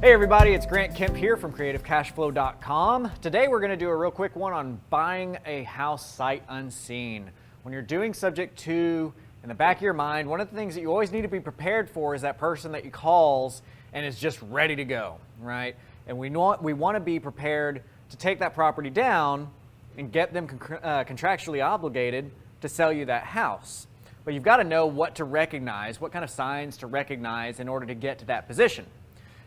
Hey everybody, it's Grant Kemp here from CreativeCashFlow.com. Today we're going to do a real quick one on buying a house sight unseen. When you're doing subject to, in the back of your mind, one of the things that you always need to be prepared for is that person that you calls and is just ready to go, right? And we want to be prepared to take that property down and get them contractually obligated to sell you that house. But you've got to know what to recognize, what kind of signs to recognize in order to get to that position.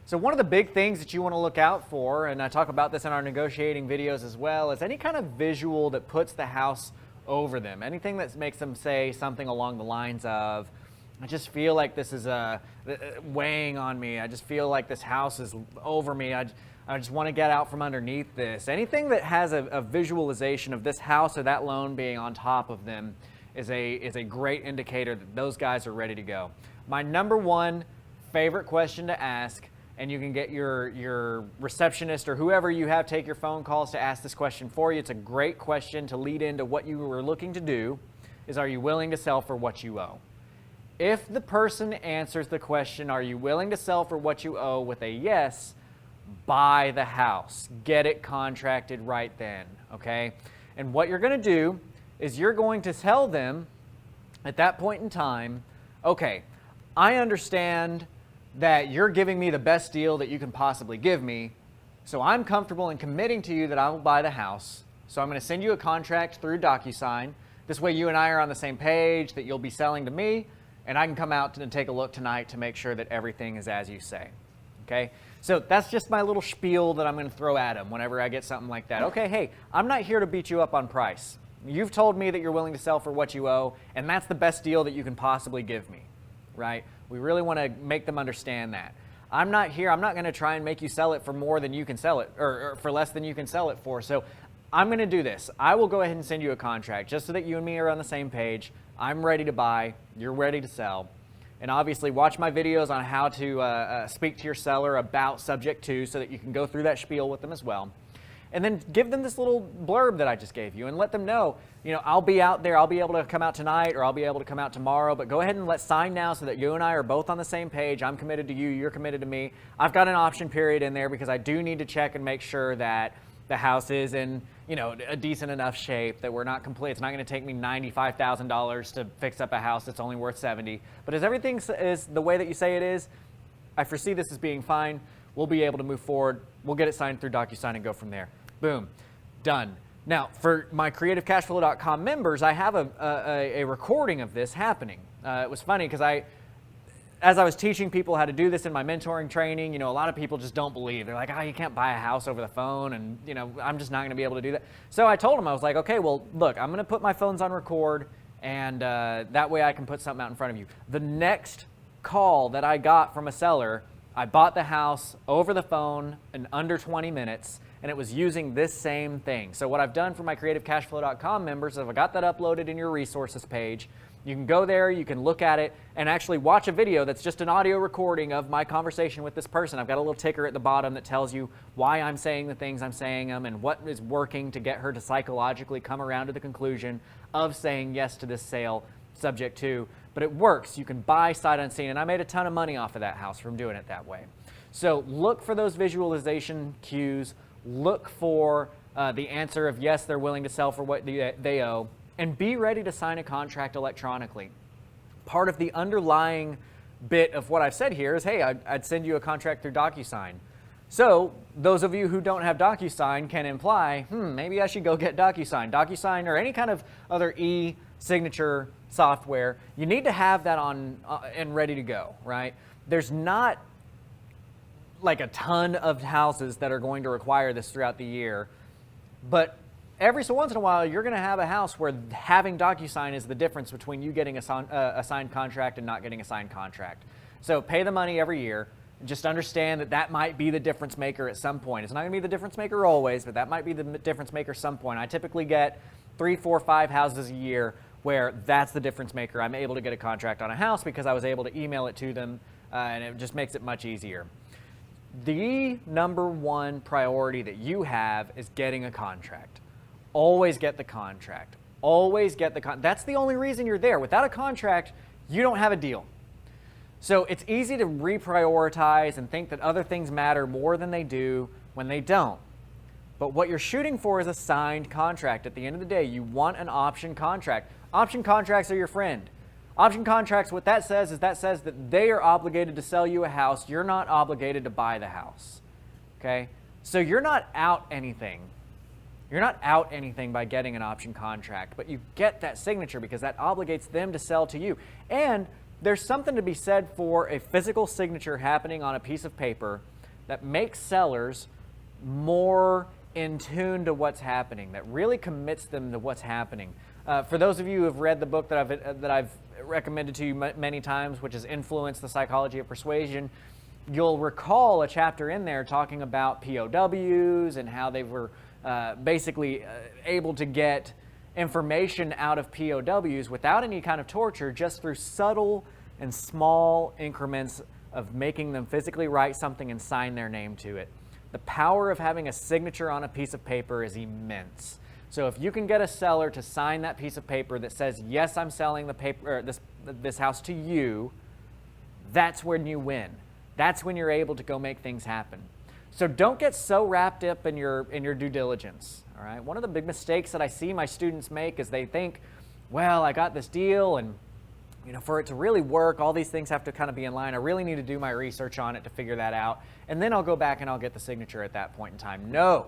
So one of the big things that you want to look out for, and I talk about this in our negotiating videos as well, is any kind of visual that puts the house over them. Anything that makes them say something along the lines of, I just feel like this is weighing on me. I just feel like this house is over me. I just want to get out from underneath this. Anything that has a visualization of this house or that loan being on top of them is a great indicator that those guys are ready to go. My number one favorite question to ask, and you can get your receptionist or whoever you have take your phone calls to ask this question for you. It's a great question to lead into what you were looking to do, is are you willing to sell for what you owe? If the person answers the question, are you willing to sell for what you owe, with a yes, buy the house. Get it contracted right then, okay? And what you're going to do is you're going to tell them at that point in time, okay, I understand that you're giving me the best deal that you can possibly give me, so I'm comfortable in committing to you that I will buy the house. So I'm going to send you a contract through DocuSign. This way you and I are on the same page, that you'll be selling to me, and I can come out and take a look tonight to make sure that everything is as you say. Okay? So that's just my little spiel that I'm going to throw at them whenever I get something like that. Okay, hey, I'm not here to beat you up on price. You've told me that you're willing to sell for what you owe, and that's the best deal that you can possibly give me, right? We really want to make them understand that. I'm not going to try and make you sell it for more than you can sell it, or for less than you can sell it for. So I'm going to do this. I will go ahead and send you a contract just so that you and me are on the same page. I'm ready to buy. You're ready to sell. And obviously watch my videos on how to speak to your seller about subject to, so that you can go through that spiel with them as well. And then give them this little blurb that I just gave you and let them know, I'll be out there, I'll be able to come out tonight, or I'll be able to come out tomorrow, but go ahead and let's sign now so that you and I are both on the same page. I'm committed to you, you're committed to me. I've got an option period in there because I do need to check and make sure that the house is in, a decent enough shape, that we're not complete. It's not going to take me $95,000 to fix up a house that's only worth $70. But as everything is the way that you say it is, I foresee this as being fine. We'll be able to move forward. We'll get it signed through DocuSign and go from there. Boom, done. Now, for my CreativeCashFlow.com members, I have a recording of this happening. It was funny because as I was teaching people how to do this in my mentoring training, a lot of people just don't believe. They're like, you can't buy a house over the phone, and I'm just not going to be able to do that. So I told them, I was like, okay, well, look, I'm going to put my phones on record, and that way I can put something out in front of you. The next call that I got from a seller, I bought the house over the phone in under 20 minutes, and it was using this same thing. So what I've done for my CreativeCashFlow.com members is I've got that uploaded in your resources page. You can go there, you can look at it, and actually watch a video that's just an audio recording of my conversation with this person. I've got a little ticker at the bottom that tells you why I'm saying the things I'm saying them and what is working to get her to psychologically come around to the conclusion of saying yes to this sale subject to. But it works. You can buy sight unseen, and I made a ton of money off of that house from doing it that way. So look for those visualization cues. Look for the answer of yes, they're willing to sell for what they owe, and be ready to sign a contract electronically. Part of the underlying bit of what I've said here is, hey, I'd send you a contract through DocuSign. So those of you who don't have DocuSign can imply, maybe I should go get DocuSign. DocuSign or any kind of other e-signature software, you need to have that on and ready to go, right? There's not like a ton of houses that are going to require this throughout the year, but every so once in a while you're going to have a house where having DocuSign is the difference between you getting a signed contract and not getting a signed contract. So pay the money every year. Just understand that that might be the difference maker at some point. It's not going to be the difference maker always, but that might be the difference maker at some point. I typically get 3, 4, 5 houses a year where that's the difference maker. I'm able to get a contract on a house because I was able to email it to them, and it just makes it much easier. The number one priority that you have is getting a contract. Always get the contract. Always get the contract. That's the only reason you're there. Without a contract, you don't have a deal. So it's easy to reprioritize and think that other things matter more than they do when they don't. But what you're shooting for is a signed contract. At the end of the day, you want an option contract. Option contracts are your friend. Option contracts, what that says is that says that they are obligated to sell you a house. You're not obligated to buy the house. Okay? So you're not out anything. You're not out anything by getting an option contract, but you get that signature because that obligates them to sell to you. And there's something to be said for a physical signature happening on a piece of paper that makes sellers more in tune to what's happening, that really commits them to what's happening. For those of you who have read the book that I've recommended to you many times, which is Influence, the Psychology of Persuasion, you'll recall a chapter in there talking about POWs and how they were basically able to get information out of POWs without any kind of torture, just through subtle and small increments of making them physically write something and sign their name to it. The power of having a signature on a piece of paper is immense. So if you can get a seller to sign that piece of paper that says, yes, I'm selling the paper, this house to you, that's when you win. That's when you're able to go make things happen. So don't get so wrapped up in your due diligence. All right. One of the big mistakes that I see my students make is they think, well, I got this deal, and for it to really work, all these things have to kind of be in line. I really need to do my research on it to figure that out, and then I'll go back and I'll get the signature at that point in time. No.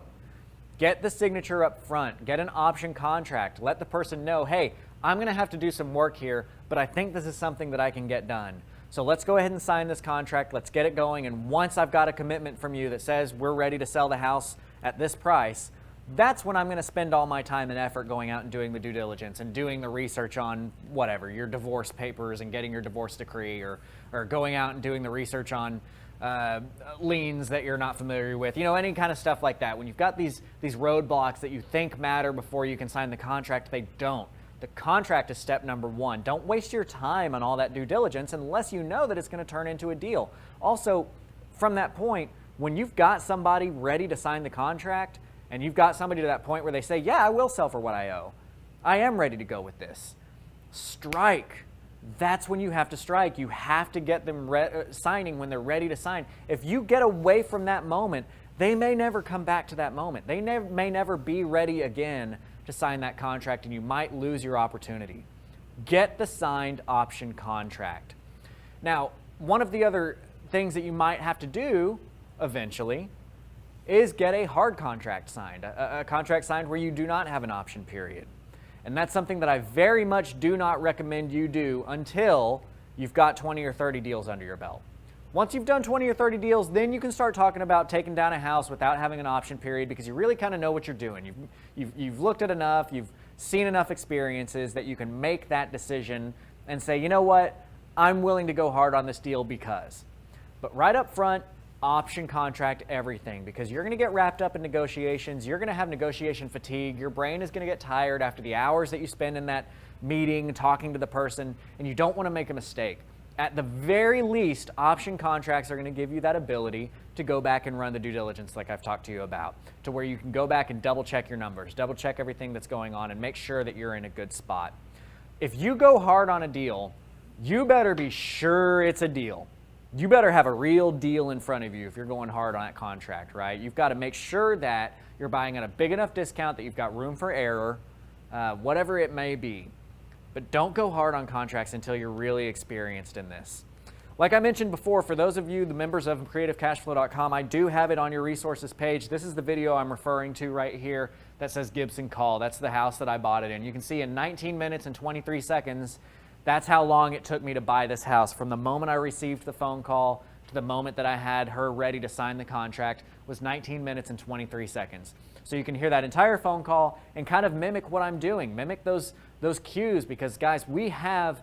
Get the signature up front. Get an option contract. Let the person know, hey, I'm going to have to do some work here, but I think this is something that I can get done. So let's go ahead and sign this contract. Let's get it going. And once I've got a commitment from you that says we're ready to sell the house at this price, that's when I'm going to spend all my time and effort going out and doing the due diligence and doing the research on whatever, your divorce papers and getting your divorce decree, or going out and doing the research on liens that you're not familiar with, any kind of stuff like that. When you've got these roadblocks that you think matter before you can sign the contract, they don't. The contract is step number one. Don't waste your time on all that due diligence unless you know that it's going to turn into a deal. Also, from that point, when you've got somebody ready to sign the contract and you've got somebody to that point where they say, yeah, I will sell for what I owe, I am ready to go with this, strike. That's when you have to strike. You have to get them signing when they're ready to sign. If you get away from that moment, they may never come back to that moment. They may never be ready again to sign that contract, and you might lose your opportunity. Get the signed option contract. Now, one of the other things that you might have to do eventually is get a hard contract signed, a contract signed where you do not have an option period. And that's something that I very much do not recommend you do until you've got 20 or 30 deals under your belt. Once you've done 20 or 30 deals, then you can start talking about taking down a house without having an option period, because you really kind of know what you're doing. You've looked at enough, you've seen enough experiences that you can make that decision and say, you know what, I'm willing to go hard on this deal because. But right up front, option contract everything, because you're going to get wrapped up in negotiations. You're going to have negotiation fatigue. Your brain is going to get tired after the hours that you spend in that meeting talking to the person, and you don't want to make a mistake. At the very least, option contracts are going to give you that ability to go back and run the due diligence like I've talked to you about, to where you can go back and double check your numbers, double check everything that's going on, and make sure that you're in a good spot. If you go hard on a deal, you better be sure it's a deal. You better have a real deal in front of you if you're going hard on that contract, right? You've got to make sure that you're buying at a big enough discount that you've got room for error, whatever it may be. But don't go hard on contracts until you're really experienced in this. Like I mentioned before, for those of you, the members of CreativeCashFlow.com, I do have it on your resources page. This is the video I'm referring to right here that says Gibson Call. That's the house that I bought it in. You can see in 19 minutes and 23 seconds, that's how long it took me to buy this house. From the moment I received the phone call to the moment that I had her ready to sign the contract was 19 minutes and 23 seconds. So you can hear that entire phone call and kind of mimic what I'm doing, mimic those cues, because guys, we have,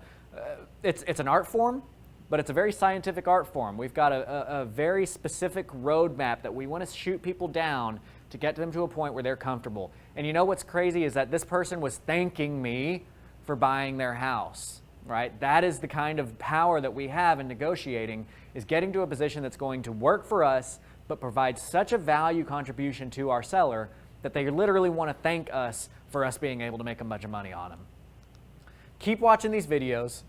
it's an art form, but it's a very scientific art form. We've got a very specific roadmap that we want to shoot people down to get them to a point where they're comfortable. And you know what's crazy is that this person was thanking me for buying their house, right? That is the kind of power that we have in negotiating, is getting to a position that's going to work for us, but provide such a value contribution to our seller that they literally want to thank us for us being able to make a bunch of money on them. Keep watching these videos.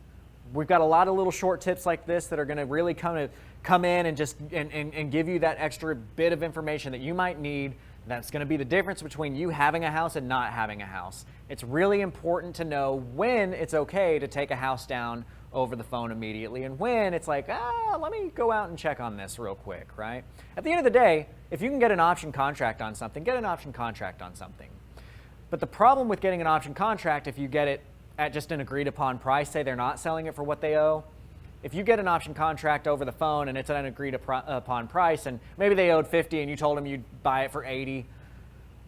We've got a lot of little short tips like this that are going to really come in and just and give you that extra bit of information that you might need. That's going to be the difference between you having a house and not having a house. It's really important to know when it's okay to take a house down over the phone immediately and when it's like, let me go out and check on this real quick, right? At the end of the day, if you can get an option contract on something, get an option contract on something. But the problem with getting an option contract, if you get it at just an agreed upon price, say they're not selling it for what they owe, if you get an option contract over the phone and it's at an agreed upon price and maybe they owed 50 and you told them you'd buy it for 80,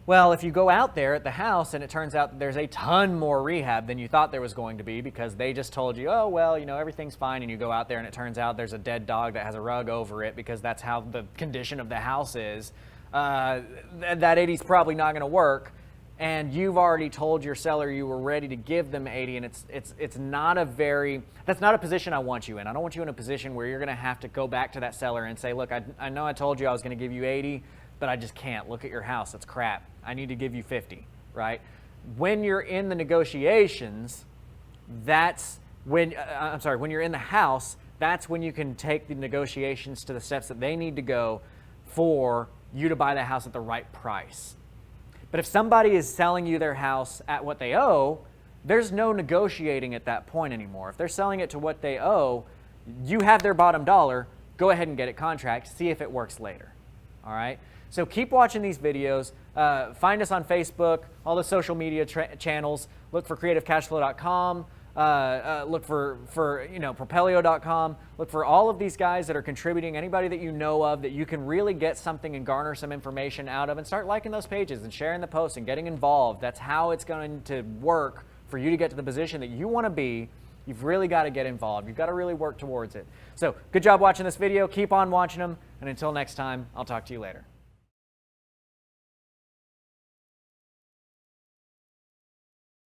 well, if you go out there at the house and it turns out that there's a ton more rehab than you thought there was going to be because they just told you, oh, well, you know, everything's fine, and you go out there and it turns out there's a dead dog that has a rug over it because that's how the condition of the house is, that 80 is probably not going to work. And you've already told your seller you were ready to give them 80, and it's not a very, that's not a position I want you in. I don't want you in a position where you're going to have to go back to that seller and say, look, I know I told you I was going to give you 80, but I just can't. Look at your house. It's crap. I need to give you 50, right? When you're in the negotiations, that's when, when you're in the house, that's when you can take the negotiations to the steps that they need to go for you to buy the house at the right price. But if somebody is selling you their house at what they owe, there's no negotiating at that point anymore. If they're selling it to what they owe, you have their bottom dollar, go ahead and get it contract, see if it works later. All right? So keep watching these videos. Find us on Facebook, all the social media channels. Look for creativecashflow.com. Look for Propelio.com. Look for all of these guys that are contributing, anybody that you know of that you can really get something and garner some information out of, and start liking those pages and sharing the posts and getting involved. That's how it's going to work for you to get to the position that you want to be. You've really got to get involved. You've got to really work towards it. So good job watching this video. Keep on watching them. And until next time, I'll talk to you later.